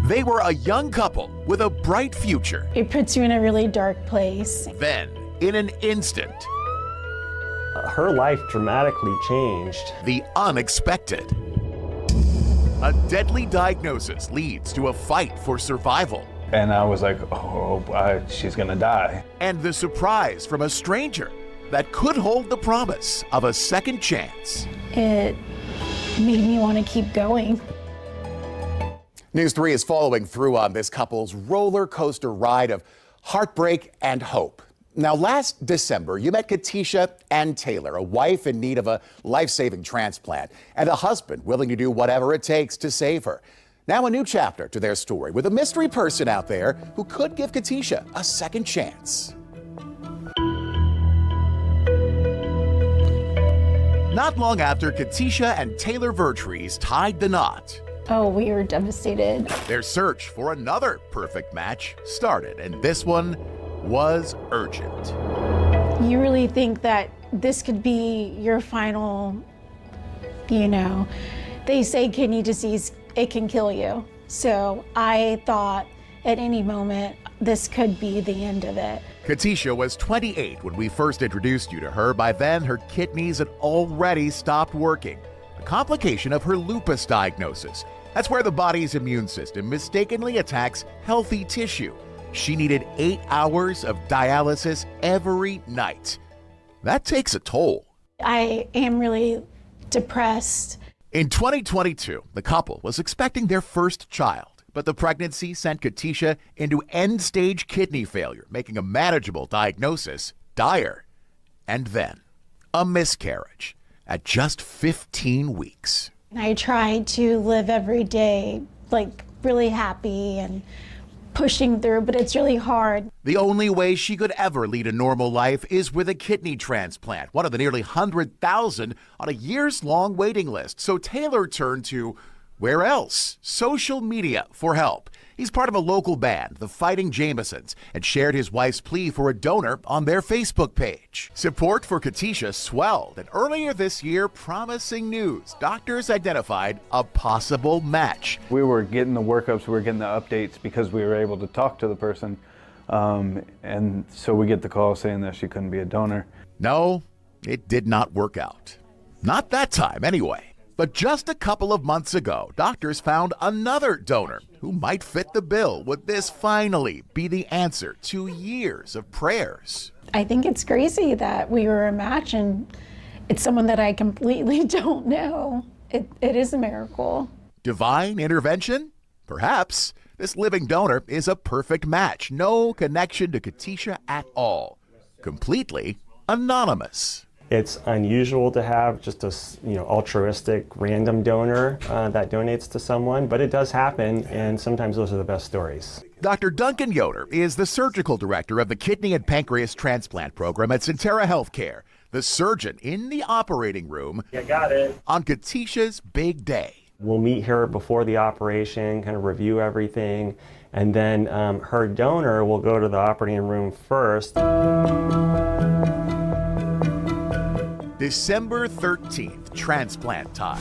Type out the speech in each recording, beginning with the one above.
They were a young couple with a bright future. It puts you in a really dark place. Then, in an instant, her life dramatically changed. the unexpected. A deadly diagnosis leads to a fight for survival. And I was like, she's gonna die. And the surprise from a stranger that could hold the promise of a second chance. It made me want to keep going. News 3 is following through on this couple's roller coaster ride of heartbreak and hope. Now, last December, you met Katisha and Taylor, a wife in need of a life-saving transplant, and a husband willing to do whatever it takes to save her. Now, a new chapter to their story with a mystery person out there who could give Katisha a second chance. Not long after Katisha and Taylor Vertrees tied the knot, Oh, we were devastated. their search for another perfect match started, and this one was urgent. You really think that this could be your final, they say kidney disease, it can kill you. So I thought at any moment this could be the end of it. Katisha was 28 when we first introduced you to her. By then, her kidneys had already stopped working. A complication of her lupus diagnosis. That's where the body's immune system mistakenly attacks healthy tissue. She needed 8 hours of dialysis every night. That takes a toll. I am really depressed. In 2022, the couple was expecting their first child, but the pregnancy sent Katisha into end-stage kidney failure, making a manageable diagnosis dire. And then, a miscarriage at just 15 weeks. I tried to live every day, really happy and pushing through, but it's really hard. The only way she could ever lead a normal life is with a kidney transplant, one of the nearly 100,000 on a years-long waiting list. So Taylor turned to, where else? Social media for help. He's part of a local band, the Fighting Jamesons, and shared his wife's plea for a donor on their Facebook page. Support for Katisha swelled, and earlier this year, promising news. Doctors identified a possible match. We were getting the workups, we were getting the updates because we were able to talk to the person. And so we get the call saying that she couldn't be a donor. No, it did not work out. Not that time, anyway. But just a couple of months ago, doctors found another donor who might fit the bill. Would this finally be the answer to years of prayers? I think it's crazy that we were a match and it's someone that I completely don't know. It is a miracle. Divine intervention? Perhaps. This living donor is a perfect match. No connection to Katisha at all. Completely anonymous. It's unusual to have just a altruistic random donor that donates to someone, but it does happen, and sometimes those are the best stories. Dr. Duncan Yoder is the surgical director of the Kidney and Pancreas Transplant Program at Sentara Healthcare, the surgeon in the operating room Got it. on Katisha's big day. We'll meet her before the operation, kind of review everything, and then her donor will go to the operating room first. December 13th, transplant time.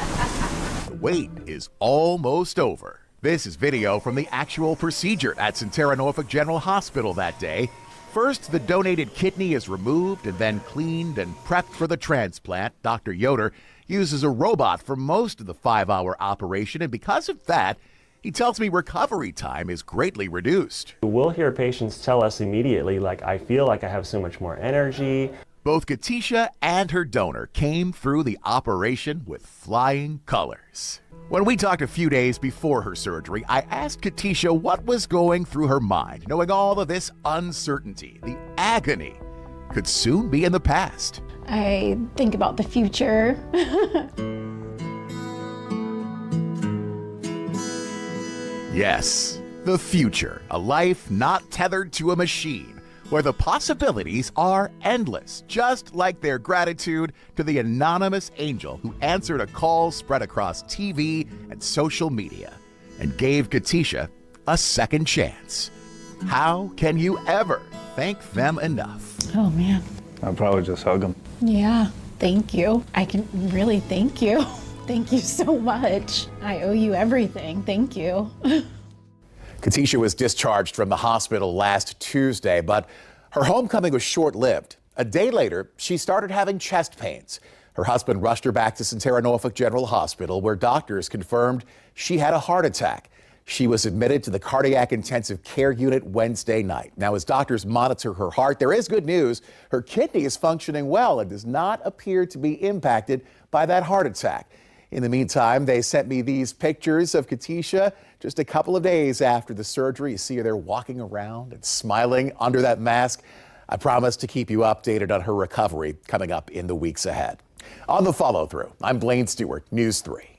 The wait is almost over. This is video from the actual procedure at Sentara Norfolk General Hospital that day. First, the donated kidney is removed and then cleaned and prepped for the transplant. Dr. Yoder uses a robot for most of the 5-hour operation, and because of that, he tells me recovery time is greatly reduced. We'll hear patients tell us immediately, I feel like I have so much more energy. Both Katisha and her donor came through the operation with flying colors. When we talked a few days before her surgery, I asked Katisha what was going through her mind, knowing all of this uncertainty, the agony, could soon be in the past. I think about the future. Yes, the future, a life not tethered to a machine, where the possibilities are endless, just like their gratitude to the anonymous angel who answered a call spread across TV and social media and gave Katisha a second chance. How can you ever thank them enough? Oh man. I'll probably just hug them. Yeah, thank you. I can really thank you. Thank you so much. I owe you everything. Thank you. Katisha was discharged from the hospital last Tuesday, but her homecoming was short-lived. A day later, she started having chest pains. Her husband rushed her back to Norfolk General Hospital, where doctors confirmed she had a heart attack. She was admitted to the cardiac intensive care unit Wednesday night. Now, as doctors monitor her heart, there is good news. Her kidney is functioning well and does not appear to be impacted by that heart attack. In the meantime, they sent me these pictures of Katisha just a couple of days after the surgery. You see her there walking around and smiling under that mask. I promise to keep you updated on her recovery coming up in the weeks ahead. On the follow-through, I'm Blaine Stewart, News 3.